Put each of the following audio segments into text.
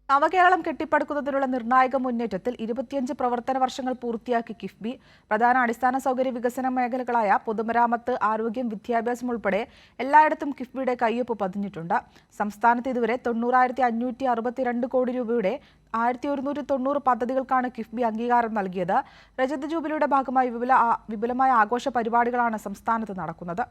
നവകേരളം കെട്ടിപ്പടുക്കുന്നതിനുള്ള നിർണായക മുന്നേറ്റത്തിൽ 25 പ്രവർത്തന വർഷങ്ങൾ പൂർത്തിയാക്കി കിഫ്ബി. പ്രധാന അടിസ്ഥാന സൗകര്യ വികസന മേഖലകളായ പൊതുമരാമത്ത്, ആരോഗ്യം, വിദ്യാഭ്യാസം ഉൾപ്പെടെ എല്ലായിടത്തും കിഫ്ബിയുടെ കയ്യൊപ്പ് പതിഞ്ഞിട്ടുണ്ട്. സംസ്ഥാനത്ത് ഇതുവരെ 90,562 കോടി രൂപയുടെ 1190 പദ്ധതികൾക്കാണ് കിഫ്ബി അംഗീകാരം നൽകിയത്. രജത ജൂബിലിയുടെ ഭാഗമായി വിപുലമായ ആഘോഷ പരിപാടികളാണ് സംസ്ഥാനത്ത് നടക്കുന്നത്.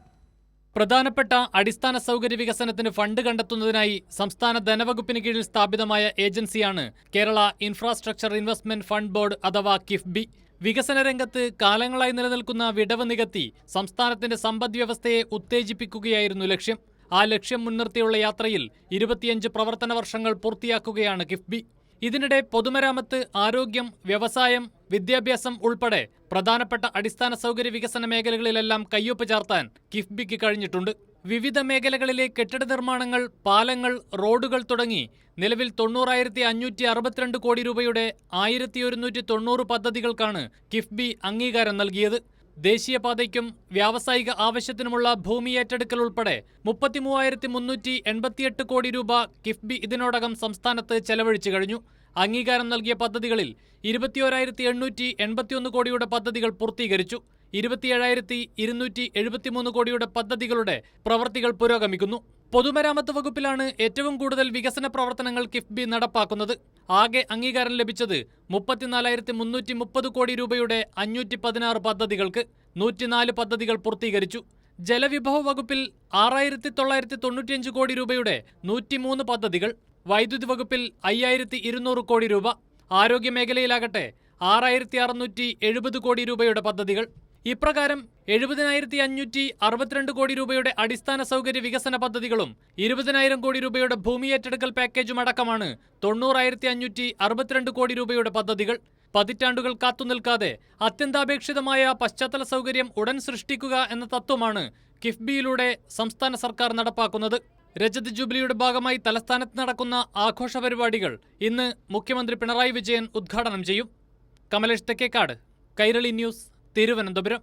പ്രധാനപ്പെട്ട അടിസ്ഥാന സൗകര്യ വികസനത്തിന് ഫണ്ട് കണ്ടെത്തുന്നതിനായി സംസ്ഥാന ധനവകുപ്പിന് കീഴിൽ സ്ഥാപിതമായ ഏജൻസിയാണ് Kerala infrastructure investment fund board അഥവാ കിഫ്ബി. വികസന രംഗത്ത് കാലങ്ങളായി നിലനിൽക്കുന്ന വിടവ് നികത്തി സംസ്ഥാനത്തിന്റെ സമ്പദ് വ്യവസ്ഥയെ ഉത്തേജിപ്പിക്കുകയായിരുന്നു ലക്ഷ്യം. ആ ലക്ഷ്യം മുൻനിർത്തിയുള്ള യാത്രയിൽ 25 പ്രവർത്തന വർഷങ്ങൾ പൂർത്തിയാക്കുകയാണ് കിഫ്ബി. ഇതിനിടെ പൊതുമരാമത്ത്, ആരോഗ്യം, വ്യവസായം, വിദ്യാഭ്യാസം ഉൾപ്പെടെ പ്രധാനപ്പെട്ട അടിസ്ഥാന സൗകര്യ വികസന മേഖലകളിലെല്ലാം കയ്യൊപ്പ് ചാർത്താൻ കിഫ്ബിക്ക് കഴിഞ്ഞിട്ടുണ്ട്. വിവിധ മേഖലകളിലെ കെട്ടിട നിർമ്മാണങ്ങൾ, പാലങ്ങൾ, റോഡുകൾ തുടങ്ങി നിലവിൽ 90,562 കോടി രൂപയുടെ 1190 പദ്ധതികൾക്കാണ് കിഫ്ബി അംഗീകാരം നൽകിയത്. ദേശീയപാതയ്ക്കും വ്യാവസായിക ആവശ്യത്തിനുമുള്ള ഭൂമി ഏറ്റെടുക്കൽ ഉൾപ്പെടെ 33,388 കോടി രൂപ കിഫ്ബി ഇതിനോടകം സംസ്ഥാനത്ത് ചെലവഴിച്ചു കഴിഞ്ഞു. അംഗീകാരം നൽകിയ പദ്ധതികളിൽ 21,881 കോടിയുടെ പദ്ധതികൾ പൂർത്തീകരിച്ചു. 27,273 കോടിയുടെ പദ്ധതികളുടെ പ്രവൃത്തികൾ പുരോഗമിക്കുന്നു. പൊതുമരാമത്ത് വകുപ്പിലാണ് ഏറ്റവും കൂടുതൽ വികസന പ്രവർത്തനങ്ങൾ കിഫ്ബി നടപ്പാക്കുന്നത്. ആകെ അംഗീകാരം ലഭിച്ചത് 34,330 കോടി രൂപയുടെ 516 പദ്ധതികൾക്ക്. 104 പദ്ധതികൾ പൂർത്തീകരിച്ചു. ജലവിഭവ വകുപ്പിൽ 6,995 കോടി രൂപയുടെ 103 പദ്ധതികൾ. വൈദ്യുതി വകുപ്പിൽ 5,200 കോടി രൂപ. ആരോഗ്യ മേഖലയിലാകട്ടെ 6,670 കോടി രൂപയുടെ പദ്ധതികൾ. ഇപ്രകാരം 70,562 കോടി രൂപയുടെ അടിസ്ഥാന സൗകര്യ വികസന പദ്ധതികളും 20,000 കോടി രൂപയുടെ ഭൂമി ഏറ്റെടുക്കൽ പാക്കേജും അടക്കമാണ് 90,562 കോടി രൂപയുടെ പദ്ധതികൾ. പതിറ്റാണ്ടുകൾ കാത്തുനിൽക്കാതെ അത്യന്താപേക്ഷിതമായ പശ്ചാത്തല സൗകര്യം ഉടൻ സൃഷ്ടിക്കുക എന്ന തത്വമാണ് കിഫ്ബിയിലൂടെ സംസ്ഥാന സർക്കാർ നടപ്പാക്കുന്നത്. രജത ജൂബിലിയുടെ ഭാഗമായി തലസ്ഥാനത്ത് നടക്കുന്ന ആഘോഷ പരിപാടികൾ ഇന്ന് മുഖ്യമന്ത്രി പിണറായി വിജയൻ ഉദ്ഘാടനം ചെയ്യും. കമലേഷ് തെക്കേക്കാട്, കൈരളി ന്യൂസ്, തിരുവനന്തപുരം.